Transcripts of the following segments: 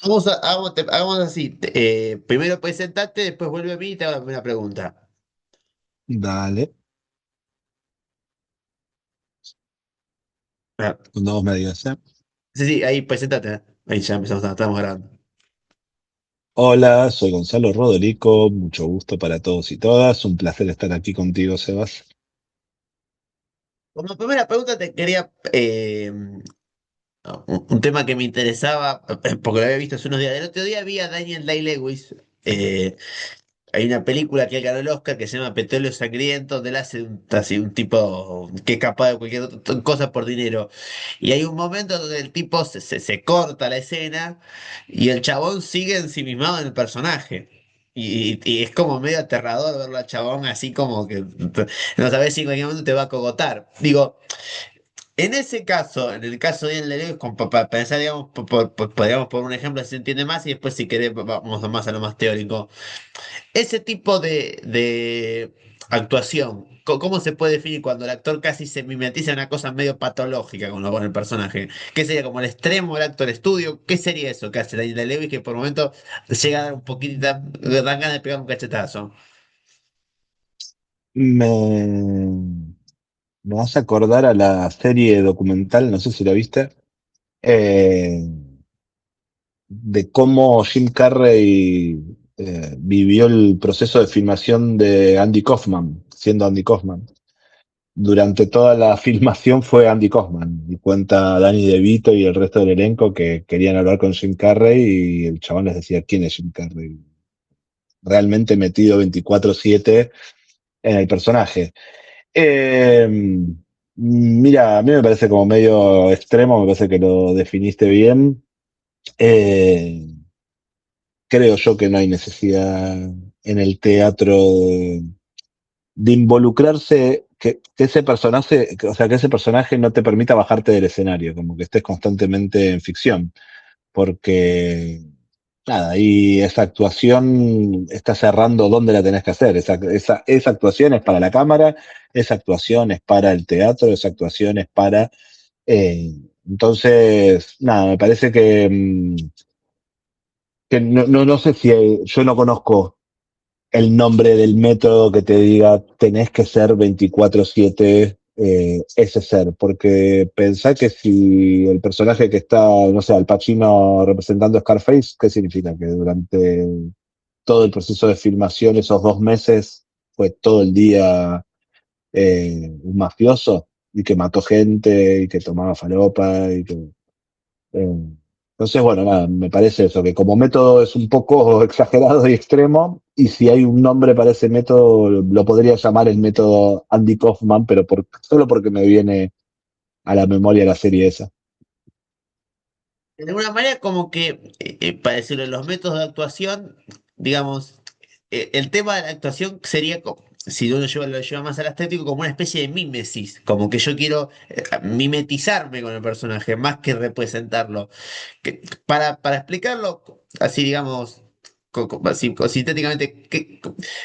Hagamos así. Primero presentarte, después vuelve a mí y te hago la primera pregunta. Dale, Ah, cuando vos me digas, ¿eh? sí, sí, ahí presentate. Ahí ya empezamos, estamos grabando. Hola, soy Gonzalo Rodorico, mucho gusto para todos y todas, un placer estar aquí contigo, Sebas. Como primera pregunta te quería un tema que me interesaba, porque lo había visto hace unos días. El otro día vi a Daniel Day-Lewis. Hay una película que él ganó el Oscar que se llama Petróleo Sangriento, donde él hace así un tipo que es capaz de cualquier cosa por dinero. Y hay un momento donde el tipo se corta la escena y el chabón sigue ensimismado en el personaje. Y es como medio aterrador verlo al chabón así como que no sabes si en cualquier momento te va a cogotar. Digo, en ese caso, en el caso de Leo, para pensar, digamos, podríamos poner un ejemplo así se entiende más y después si querés vamos más a lo más teórico. Ese tipo de actuación, ¿cómo se puede definir cuando el actor casi se mimetiza en una cosa medio patológica con el personaje? ¿Qué sería como el extremo del actor estudio? ¿Qué sería eso que hace Daniel Lewis que por momento llega a dar un poquito, dan ganas de pegar un cachetazo? Me, me vas a acordar a la serie documental, no sé si la viste, eh, de cómo Jim Carrey vivió el proceso de filmación de Andy Kaufman, siendo Andy Kaufman. Durante toda la filmación fue Andy Kaufman y cuenta Danny DeVito y el resto del elenco que querían hablar con Jim Carrey y el chabón les decía quién es Jim Carrey, realmente metido 24/7 en el personaje. Eh, Mira, a mí me parece como medio extremo, me parece que lo definiste bien. Eh, Creo yo que no hay necesidad en el teatro de involucrarse, que ese personaje, o sea, que ese personaje no te permita bajarte del escenario, como que estés constantemente en ficción, porque nada, ahí esa actuación está cerrando dónde la tenés que hacer. Esa actuación es para la cámara, esa actuación es para el teatro, esa actuación es para. eh, entonces, nada, me parece que no sé si yo no conozco el nombre del método que te diga tenés que ser 24/7 ese ser, porque pensá que si el personaje que está, no sé, Al Pacino representando a Scarface, ¿qué significa? Que durante todo el proceso de filmación, esos 2 meses, fue todo el día un mafioso y que mató gente y que tomaba falopa y que entonces, bueno, nada, me parece eso, que como método es un poco exagerado y extremo, y si hay un nombre para ese método, lo podría llamar el método Andy Kaufman, pero solo porque me viene a la memoria la serie esa. De alguna manera, como que, para decirlo, los métodos de actuación, digamos, el tema de la actuación sería, si uno lo lleva más al estético, como una especie de mímesis, como que yo quiero mimetizarme con el personaje, más que representarlo. Para explicarlo así, digamos, así, sintéticamente,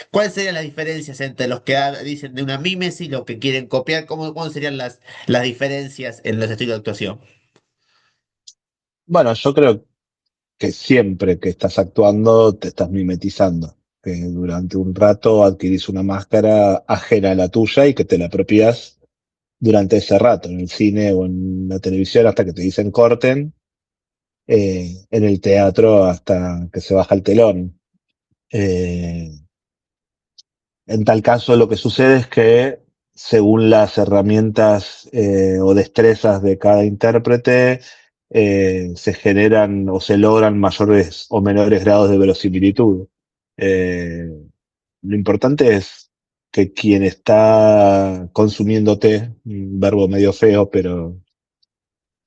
¿cuáles serían las diferencias entre los que dicen de una mímesis y los que quieren copiar? ¿Cómo serían las diferencias en los estilos de actuación? Bueno, yo creo que siempre que estás actuando te estás mimetizando, que durante un rato adquirís una máscara ajena a la tuya y que te la apropias durante ese rato, en el cine o en la televisión hasta que te dicen corten, en el teatro hasta que se baja el telón. Eh, en tal caso, lo que sucede es que según las herramientas o destrezas de cada intérprete, se generan o se logran mayores o menores grados de verosimilitud. Eh, lo importante es que quien está consumiéndote, un verbo medio feo, pero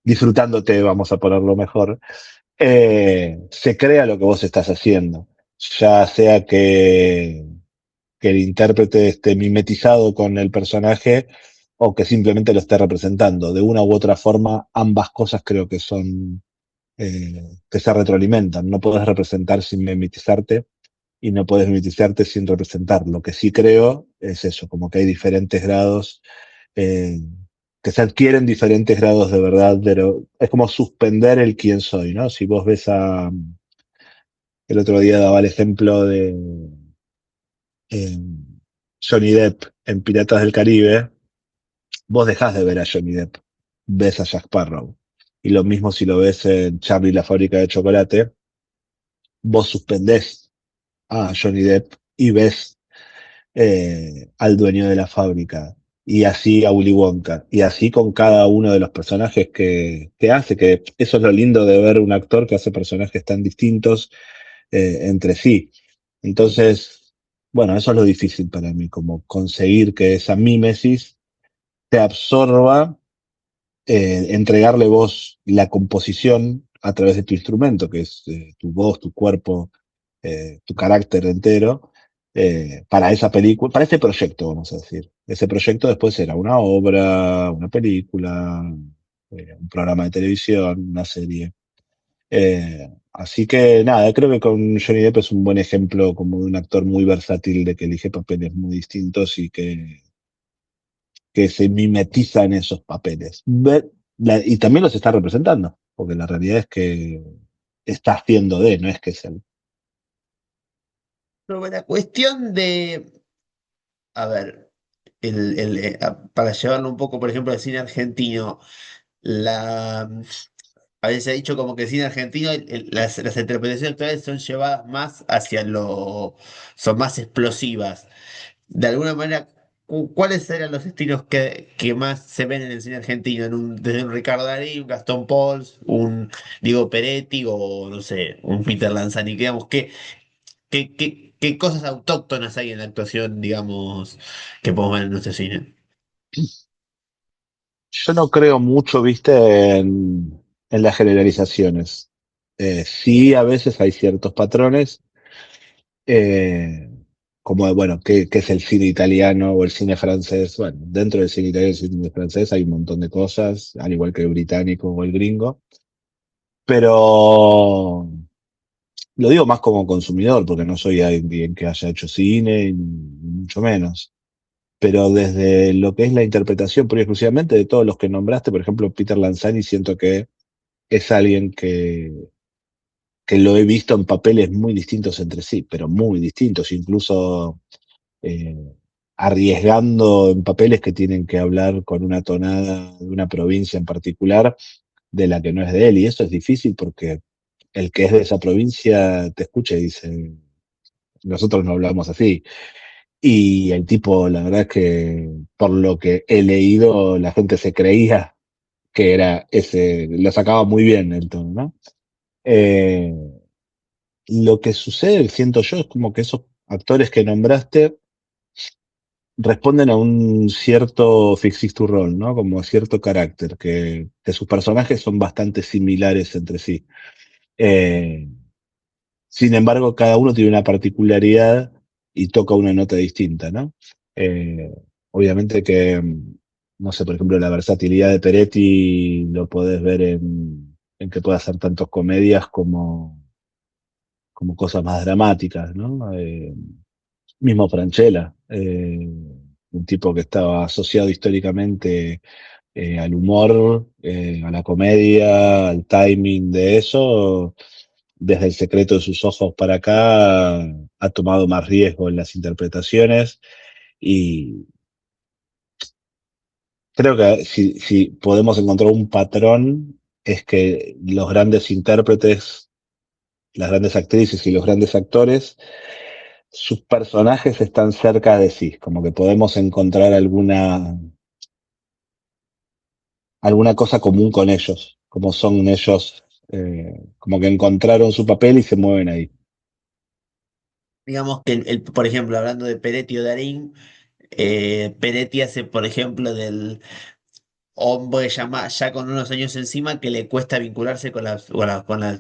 disfrutándote, vamos a ponerlo mejor, se crea lo que vos estás haciendo. Ya sea que el intérprete esté mimetizado con el personaje o que simplemente lo esté representando. De una u otra forma, ambas cosas creo que son que se retroalimentan. No puedes representar sin mimetizarte y no puedes mimetizarte sin representar. Lo que sí creo es eso, como que hay diferentes grados eh, que se adquieren diferentes grados de verdad, pero es como suspender el quién soy, ¿no? Si vos ves el otro día daba el ejemplo de eh, Johnny Depp en Piratas del Caribe, vos dejás de ver a Johnny Depp, ves a Jack Sparrow. Y lo mismo si lo ves en Charlie y la fábrica de chocolate, vos suspendés a Johnny Depp y ves al dueño de la fábrica, y así a Willy Wonka, y así con cada uno de los personajes que hace, que eso es lo lindo de ver un actor que hace personajes tan distintos entre sí. Entonces, bueno, eso es lo difícil para mí, como conseguir que esa mímesis te absorba, entregarle vos la composición a través de tu instrumento, que es tu voz, tu cuerpo, tu carácter entero, para esa película, para ese proyecto, vamos a decir. Ese proyecto después era una obra, una película, un programa de televisión, una serie. Así que nada, creo que con Johnny Depp es un buen ejemplo como de un actor muy versátil de que elige papeles muy distintos y que se mimetiza en esos papeles. Y también los está representando, porque la realidad es que está haciendo de, no es que es él. Sobre la cuestión de, a ver, para llevarlo un poco, por ejemplo, al cine argentino, la, a veces se ha dicho como que el cine argentino, las interpretaciones actuales son llevadas más hacia son más explosivas. De alguna manera, ¿cuáles eran los estilos que más se ven en el cine argentino? Desde un Ricardo Darín, un Gastón Pauls, un Diego Peretti o, no sé, un Peter Lanzani. Digamos, ¿qué cosas autóctonas hay en la actuación, digamos, que podemos ver en nuestro cine? Yo no creo mucho, viste, en las generalizaciones. Sí, a veces hay ciertos patrones, eh, como, bueno, qué es el cine italiano o el cine francés? Bueno, dentro del cine italiano y el cine francés hay un montón de cosas, al igual que el británico o el gringo, pero lo digo más como consumidor, porque no soy alguien que haya hecho cine, ni mucho menos. Pero desde lo que es la interpretación, pura y exclusivamente de todos los que nombraste, por ejemplo, Peter Lanzani, siento que es alguien que lo he visto en papeles muy distintos entre sí, pero muy distintos, incluso eh, arriesgando en papeles que tienen que hablar con una tonada de una provincia en particular, de la que no es de él. Y eso es difícil porque el que es de esa provincia te escucha y dice, nosotros no hablamos así. Y el tipo, la verdad es que por lo que he leído, la gente se creía que era ese, lo sacaba muy bien el tono, ¿no? Eh, lo que sucede, siento yo, es como que esos actores que nombraste responden a un cierto fixis to role, ¿no? Como a cierto carácter, que sus personajes son bastante similares entre sí. Eh, Sin embargo, cada uno tiene una particularidad y toca una nota distinta, ¿no? Eh, Obviamente que, no sé, por ejemplo, la versatilidad de Peretti lo podés ver en que puede hacer tanto comedias como cosas más dramáticas, ¿no? Mismo Francella, un tipo que estaba asociado históricamente al humor, a la comedia, al timing de eso, desde El secreto de sus ojos para acá ha tomado más riesgo en las interpretaciones y creo que si podemos encontrar un patrón es que los grandes intérpretes, las grandes actrices y los grandes actores, sus personajes están cerca de sí, como que podemos encontrar alguna cosa común con ellos, como son ellos, como que encontraron su papel y se mueven ahí. Digamos que, por ejemplo, hablando de Peretti o Darín, Peretti hace, por ejemplo, del hombre ya con unos años encima que le cuesta vincularse con las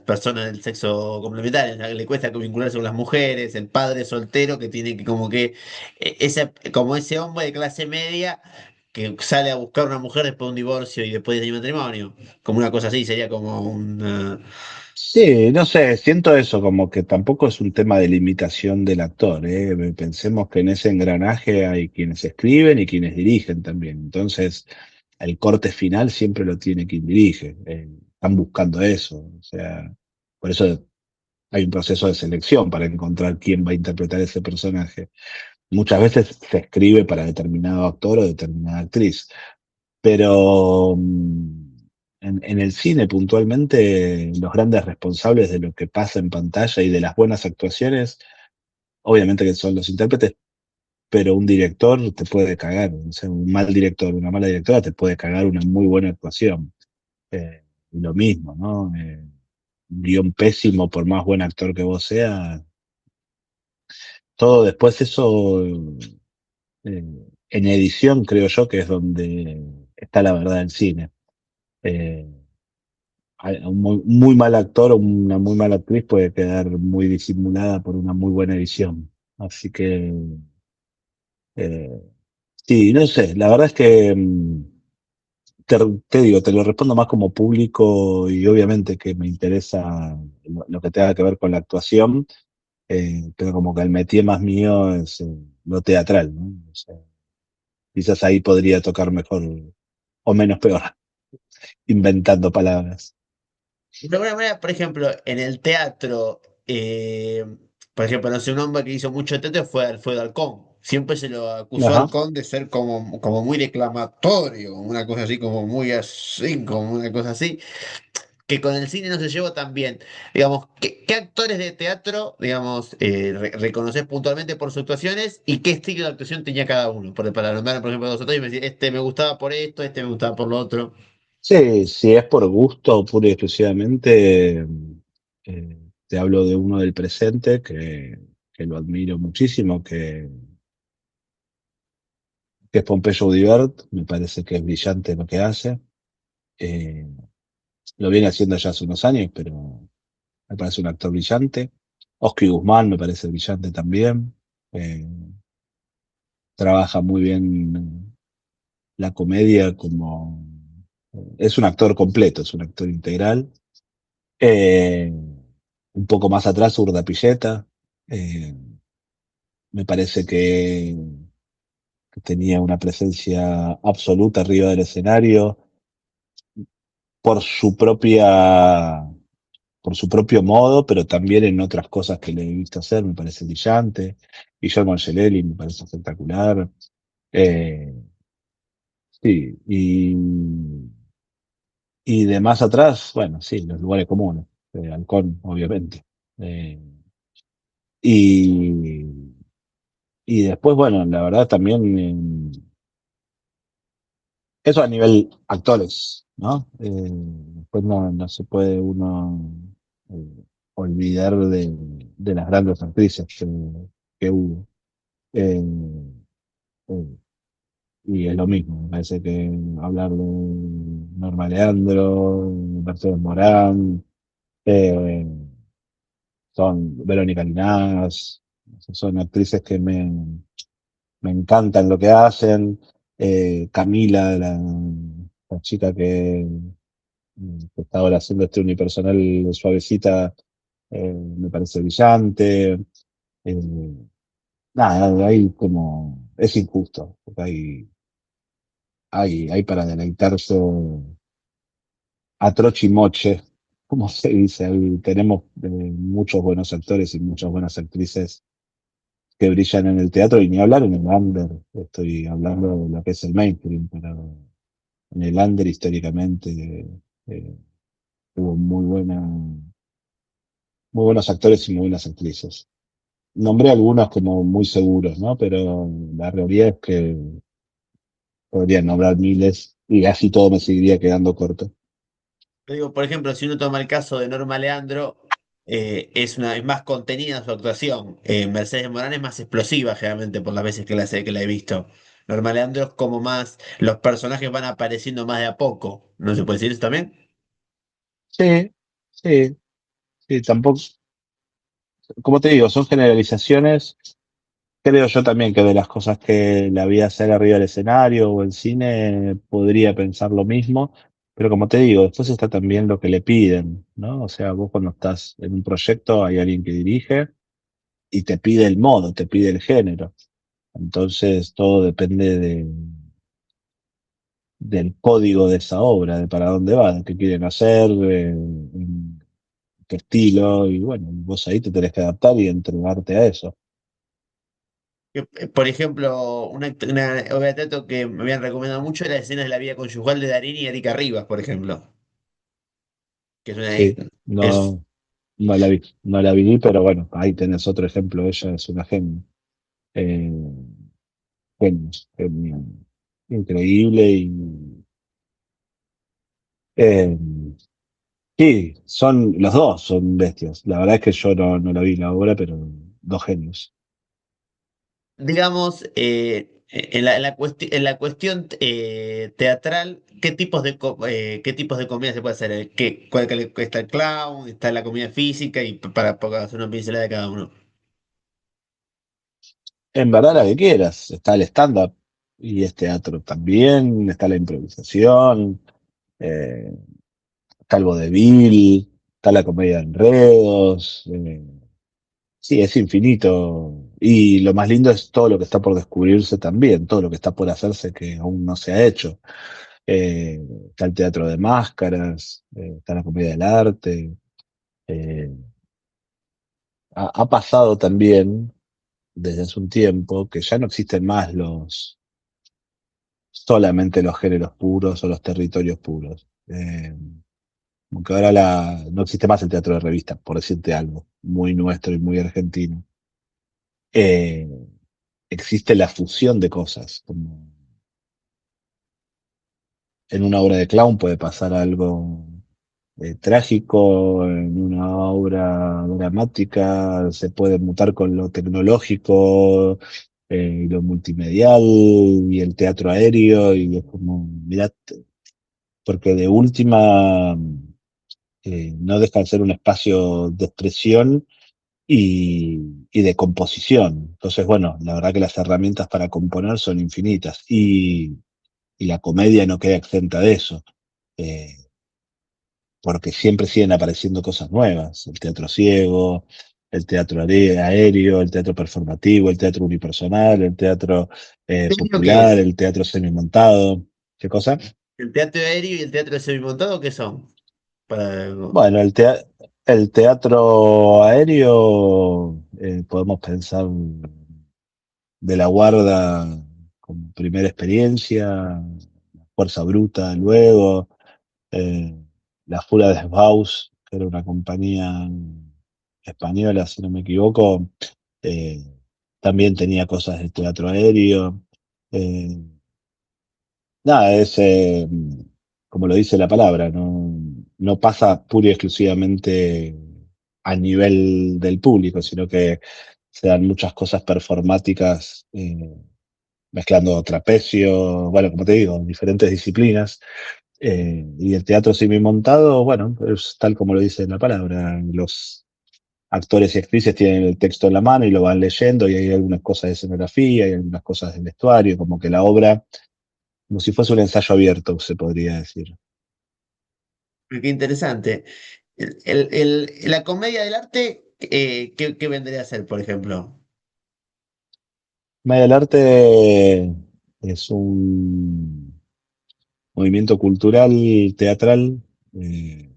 personas del sexo complementario, o sea, que le cuesta vincularse con las mujeres, el padre soltero que tiene que como que, como ese hombre de clase media que sale a buscar una mujer después de un divorcio y después de un matrimonio, como una cosa así, sería como un... Sí, no sé, siento eso, como que tampoco es un tema de limitación del actor, ¿eh? Pensemos que en ese engranaje hay quienes escriben y quienes dirigen también. Entonces, el corte final siempre lo tiene quien dirige. Están buscando eso. O sea, por eso hay un proceso de selección para encontrar quién va a interpretar ese personaje. Muchas veces se escribe para determinado actor o determinada actriz, pero en el cine puntualmente los grandes responsables de lo que pasa en pantalla y de las buenas actuaciones, obviamente que son los intérpretes, pero un director te puede cagar, o sea, un mal director, una mala directora te puede cagar una muy buena actuación. Y lo mismo, ¿no? Un guión pésimo, por más buen actor que vos seas, todo después eso, en edición creo yo que es donde está la verdad del cine. Eh, un muy mal actor o una muy mala actriz puede quedar muy disimulada por una muy buena edición. Así que, eh, sí, no sé, la verdad es que te, te digo, te lo respondo más como público y obviamente que me interesa lo que tenga que ver con la actuación, pero como que el métier más mío es lo teatral, ¿no? O sea, quizás ahí podría tocar mejor o menos peor, inventando palabras. De alguna manera, por ejemplo, en el teatro, por ejemplo, no sé, un hombre que hizo mucho teatro fue Alfredo Alcón. Siempre se lo acusó a Ajá. Alcón de ser como muy declamatorio, una cosa así, como muy así, como una cosa así, que con el cine no se llevó tan bien. Digamos, ¿qué actores de teatro, digamos, reconoces puntualmente por sus actuaciones y qué estilo de actuación tenía cada uno? Para nombrar, por ejemplo, dos o tres, y me decís, este me gustaba por esto, este me gustaba por lo otro. Sí, si es por gusto, pura y exclusivamente, te hablo de uno del presente que lo admiro muchísimo, que es Pompeyo Udibert, me parece que es brillante lo que hace. Eh, lo viene haciendo ya hace unos años, pero me parece un actor brillante. Oscar Guzmán me parece brillante también. Eh, trabaja muy bien la comedia como... Es un actor completo, es un actor integral. Eh, un poco más atrás, Urda Pilleta. eh, me parece que tenía una presencia absoluta arriba del escenario por su propia, por su propio modo, pero también en otras cosas que le he visto hacer, me parece brillante. Guillermo Angelelli me parece espectacular. Eh, sí, y de más atrás, bueno, sí, los lugares comunes. Halcón, obviamente. Eh, y, y después, bueno, la verdad también, eso a nivel actores, ¿no? Después no se puede uno olvidar de las grandes actrices que hubo. Eh, eh, y es lo mismo, me parece que hablar de Norma Leandro, Mercedes Morán, eh, son Verónica Linares, son actrices que me encantan lo que hacen. Camila, la chica que está ahora haciendo este unipersonal suavecita, me parece brillante. Eh, nada, hay como, es injusto, porque hay para deleitarse a troche y moche, como se dice. Tenemos muchos buenos actores y muchas buenas actrices que brillan en el teatro y ni hablar en el under. Estoy hablando de lo que es el mainstream, pero en el under históricamente eh, hubo muy buenos actores y muy buenas actrices. Nombré algunos como muy seguros, ¿no? Pero la realidad es que podría nombrar miles y así todo me seguiría quedando corto. Yo digo, por ejemplo, si uno toma el caso de Norma Leandro, es más contenida su actuación. Mercedes Morán es más explosiva, generalmente, por las veces que la he visto. Norma Leandro es como más, los personajes van apareciendo más de a poco. ¿No se puede decir eso también? Sí, sí, sí, tampoco, como te digo, son generalizaciones. Creo yo también que de las cosas que la vi hacer arriba del escenario o en cine podría pensar lo mismo, pero como te digo, después está también lo que le piden, ¿no? O sea, vos cuando estás en un proyecto hay alguien que dirige y te pide el modo, te pide el género. Entonces todo depende del código de esa obra, de para dónde va, de qué quieren hacer, en qué estilo, y bueno, vos ahí te tenés que adaptar y entregarte a eso. Por ejemplo, una obra de teatro que me habían recomendado mucho era Escenas de la vida conyugal de Darín y Erika Rivas, por ejemplo. Que es una, Sí, es, no la vi, no la vi, pero bueno, ahí tenés otro ejemplo, ella es una genio. Eh, genio, genio, increíble y eh, sí, son los dos, son bestias. La verdad es que yo no la vi la obra, pero dos genios. digamos, en la cuestión teatral, ¿qué tipos de comida se puede hacer? ¿Cuál está el clown? ¿Está la comida física? Y para hacer una pincelada de cada uno. En verdad la que quieras, está el stand-up y es teatro también, está la improvisación, eh, está el vodevil, está la comedia de enredos, sí, es infinito. Y lo más lindo es todo lo que está por descubrirse también, todo lo que está por hacerse que aún no se ha hecho. Eh, está el teatro de máscaras, está la comedia del arte. eh, ha pasado también desde hace un tiempo que ya no existen más solamente los géneros puros o los territorios puros. Aunque ahora no existe más el teatro de revista, por decirte algo, muy nuestro y muy argentino. Eh, existe la fusión de cosas, como en una obra de clown puede pasar algo trágico, en una obra dramática se puede mutar con lo tecnológico y lo multimedial y el teatro aéreo y es como, mirá, porque de última no deja de ser un espacio de expresión y de composición. Entonces, bueno, la verdad que las herramientas para componer son infinitas y la comedia no queda exenta de eso. Eh, porque siempre siguen apareciendo cosas nuevas, el teatro ciego, el teatro aéreo, el teatro performativo, el teatro unipersonal, el teatro ¿Aéreo qué popular, es? el teatro semimontado. ¿Qué cosa? ¿El teatro aéreo y el teatro semimontado qué son? Para... Bueno, el teatro aéreo, podemos pensar de la Guarda como primera experiencia, Fuerza Bruta luego, eh, la Fura de Baus, que era una compañía española, si no me equivoco, eh, también tenía cosas de teatro aéreo. Eh, nada, como lo dice la palabra, no pasa pura y exclusivamente a nivel del público, sino que se dan muchas cosas performáticas, mezclando trapecio, bueno, como te digo, diferentes disciplinas. Y el teatro montado bueno, es tal como lo dice la palabra. Los actores y actrices tienen el texto en la mano y lo van leyendo, y hay algunas cosas de escenografía, y algunas cosas del vestuario, como que la obra, como si fuese un ensayo abierto, se podría decir. Qué interesante. La comedia del arte, ¿qué vendría a ser, por ejemplo? Media del arte es un movimiento cultural teatral eh,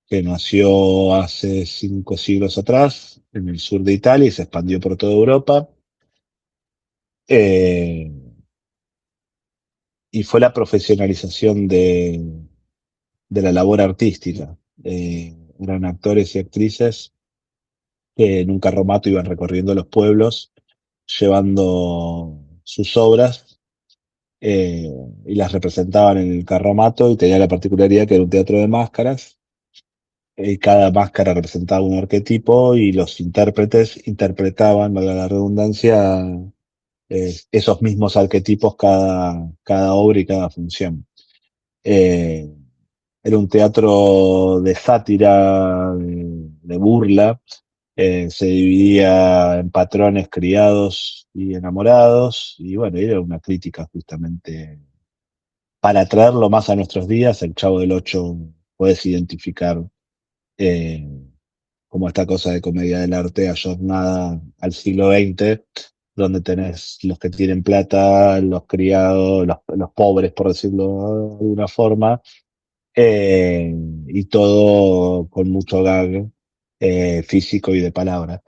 que nació hace 5 siglos atrás en el sur de Italia y se expandió por toda Europa. Eh, y fue la profesionalización de la labor artística. Eran actores y actrices que en un carromato iban recorriendo los pueblos llevando sus obras eh, y las representaban en el carromato y tenía la particularidad que era un teatro de máscaras y cada máscara representaba un arquetipo y los intérpretes interpretaban, valga la redundancia, esos mismos arquetipos cada obra y cada función. Eh, Era un teatro de sátira, de burla. Se dividía en patrones criados y enamorados. Y bueno, era una crítica justamente para traerlo más a nuestros días. El Chavo del Ocho puedes identificar eh, como esta cosa de comedia del arte ayornada al siglo XX. donde tenés los que tienen plata, los criados, los pobres, por decirlo de alguna forma, y todo con mucho gag físico y de palabra.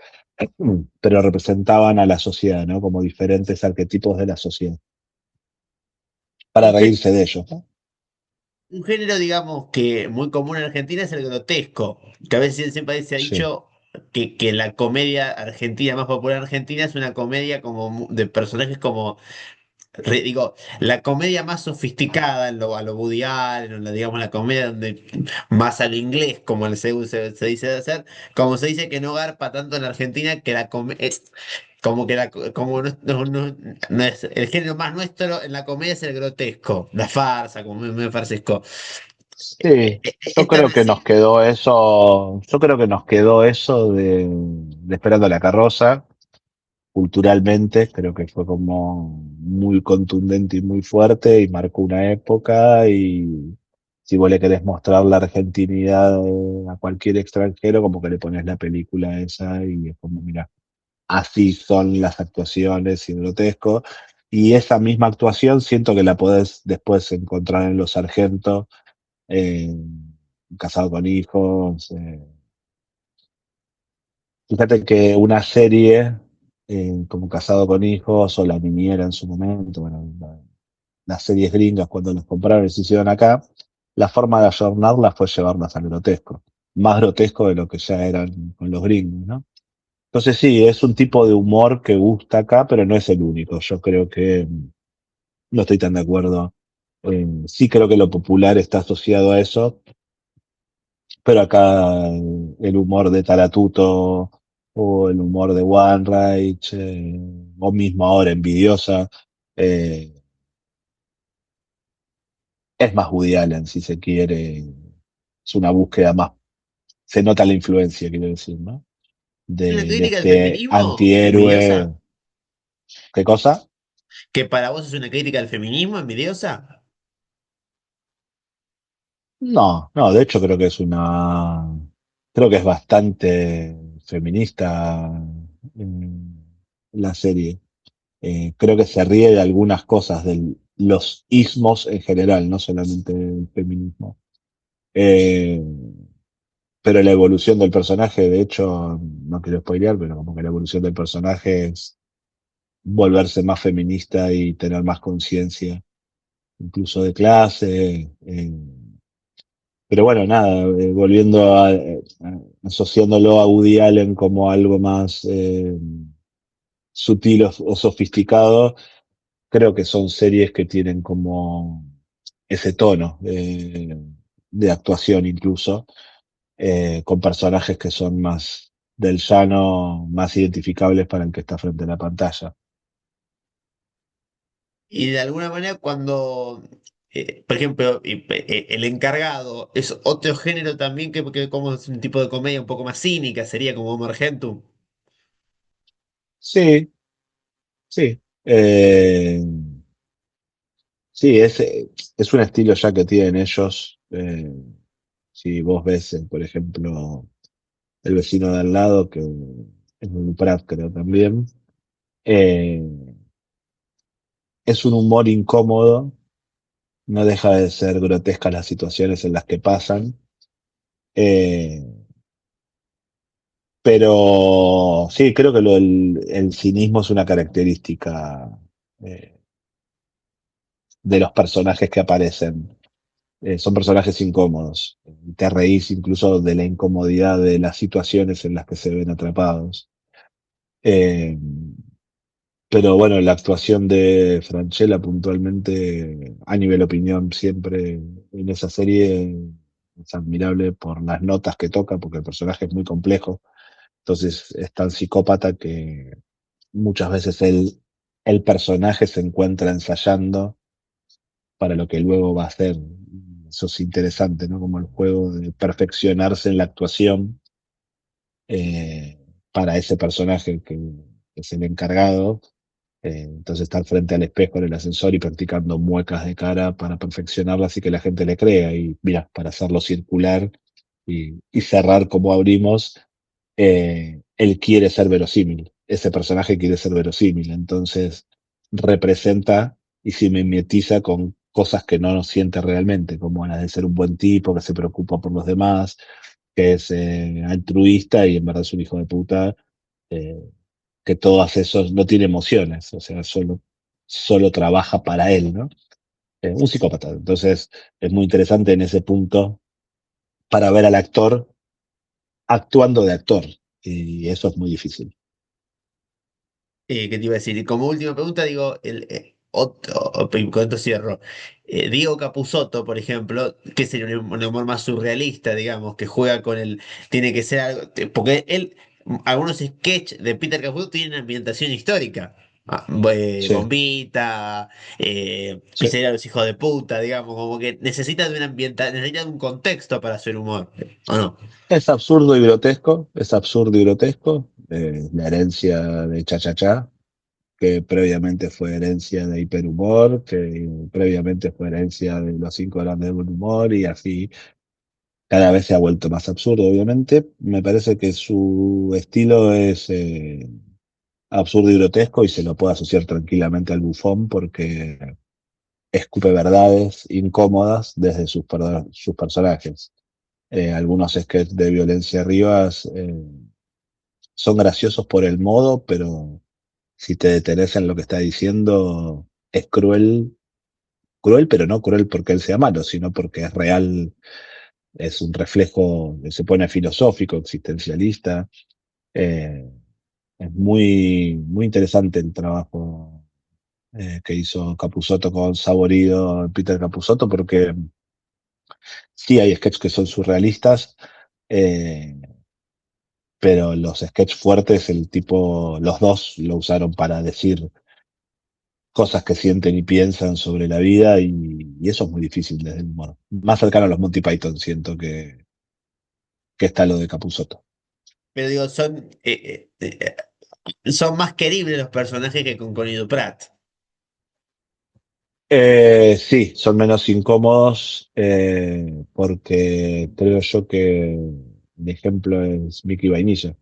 Pero representaban a la sociedad, ¿no? Como diferentes arquetipos de la sociedad, para Un, gé- reírse de ellos, ¿no? un género, digamos, que muy común en Argentina es el grotesco, que a veces siempre se ha Sí, dicho que la comedia argentina más popular en Argentina es una comedia como de personajes como digo, la comedia más sofisticada, a lo Woody Allen, o digamos la comedia donde más al inglés, como se dice de hacer, como se dice que no garpa tanto en la Argentina, que la comedia es como que como no es el género más nuestro en la comedia es el grotesco, la farsa, como me farsesco. sí, yo Esta creo que nos recién, quedó eso, yo creo que nos quedó eso de Esperando la carroza, culturalmente, creo que fue como muy contundente y muy fuerte y marcó una época y si vos le querés mostrar la argentinidad a cualquier extranjero, como que le pones la película esa y es como, mira, así son las actuaciones y grotesco. Y esa misma actuación siento que la podés después encontrar en Los Sargentos, eh, Casado con Hijos. Fíjate que una serie como Casado con Hijos o La Niñera en su momento, bueno, las series gringas cuando las compraron y se hicieron acá, la forma de ayornarlas fue llevarlas al grotesco, más grotesco de lo que ya eran con los gringos, ¿no? Entonces sí, es un tipo de humor que gusta acá, pero no es el único. Yo creo que no estoy tan de acuerdo. Sí creo que lo popular está asociado a eso, pero acá el humor de Taratuto o el humor de One Reich, o mismo ahora Envidiosa, eh, es más Woody Allen, si se quiere. Es una búsqueda más, se nota la influencia, quiero decir, ¿no? una De crítica del este feminismo antihéroe. envidiosa, ¿Qué cosa? que para vos es una crítica del feminismo envidiosa. No, no, de hecho creo que es bastante feminista la serie. Creo que se ríe de algunas cosas, de los ismos en general, no solamente del feminismo. Eh, pero la evolución del personaje, de hecho, no quiero spoilear, pero como que la evolución del personaje es volverse más feminista y tener más conciencia, incluso de clase. Pero bueno, nada, volviendo asociándolo a Woody Allen como algo más sutil o sofisticado, creo que son series que tienen como ese tono de actuación incluso, con personajes que son más del llano, más identificables para el que está frente a la pantalla. Y de alguna manera cuando, por ejemplo, el encargado es otro género también que como es un tipo de comedia un poco más cínica, sería como Homer Argentum. Sí, sí. Sí, es un estilo ya que tienen ellos. Si vos ves, por ejemplo, El vecino de al lado, que es un Pratt, creo también, eh, es un humor incómodo, no deja de ser grotescas las situaciones en las que pasan, eh, pero sí, creo que el cinismo es una característica eh, de los personajes que aparecen. Son personajes incómodos. Te reís incluso de la incomodidad de las situaciones en las que se ven atrapados. Eh, pero bueno, la actuación de Francella puntualmente, a nivel opinión, siempre en esa serie es admirable por las notas que toca, porque el personaje es muy complejo. Entonces es tan psicópata que muchas veces el personaje se encuentra ensayando para lo que luego va a ser. Eso es interesante, ¿no? Como el juego de perfeccionarse en la actuación eh, para ese personaje que es el encargado. Entonces estar frente al espejo en el ascensor y practicando muecas de cara para perfeccionarlas y que la gente le crea. Y mira, para hacerlo circular y cerrar como abrimos, él quiere ser verosímil. ese personaje quiere ser verosímil, entonces representa y se mimetiza con cosas que no siente realmente, como las de ser un buen tipo, que se preocupa por los demás, que es altruista y en verdad es un hijo de puta, eh, que todos esos no tiene emociones, o sea, solo trabaja para él, ¿no? Un psicópata. Entonces, es muy interesante en ese punto para ver al actor actuando de actor, y eso es muy difícil. ¿Qué te iba a decir? Y como última pregunta, digo, y con esto cierro. Diego Capusotto, por ejemplo, que sería un humor más surrealista, digamos, que juega con el. Tiene que ser algo. Porque él, algunos sketches de Peter Capusotto tienen ambientación histórica. Sí, Bombita, sí. Pizzería de los hijos de puta, digamos, como que necesita de necesita de un contexto para hacer humor, ¿o no? Es absurdo y grotesco, es absurdo y grotesco. La herencia de Cha Cha Cha, que previamente fue herencia de Hiperhumor, que previamente fue herencia de Los Cinco Grandes de Buen Humor, y así cada vez se ha vuelto más absurdo, obviamente. Me parece que su estilo es absurdo y grotesco y se lo puede asociar tranquilamente al bufón porque escupe verdades incómodas desde sus personajes. Algunos sketches de Violencia Rivas son graciosos por el modo, pero si te detenés en lo que está diciendo, es cruel, cruel, pero no cruel porque él sea malo, sino porque es real, es un reflejo, se pone filosófico, existencialista. Eh, es muy interesante el trabajo que hizo Capusotto con Saborido, Peter Capusotto, porque sí hay sketches que son surrealistas, eh, pero los sketches fuertes, el tipo, los dos lo usaron para decir cosas que sienten y piensan sobre la vida y eso es muy difícil desde el humor. Más cercano a los Monty Python siento que está lo de Capusotto. Pero digo, son más queribles los personajes que con Connie Pratt. Sí, son menos incómodos porque creo yo que el ejemplo es Mickey Vainilla.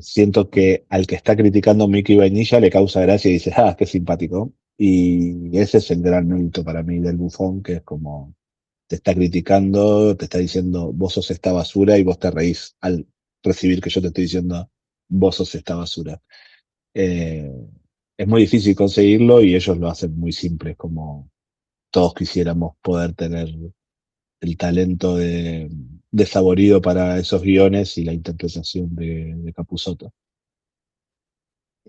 Siento que al que está criticando Mickey Vainilla le causa gracia y dice, ah, qué simpático. Y ese es el gran mérito para mí del bufón, que es como te está criticando, te está diciendo, vos sos esta basura y vos te reís al recibir que yo te estoy diciendo, vos sos esta basura. Eh, es muy difícil conseguirlo y ellos lo hacen muy simple, como todos quisiéramos poder tener el talento de Saborido para esos guiones y la interpretación de Capusotto.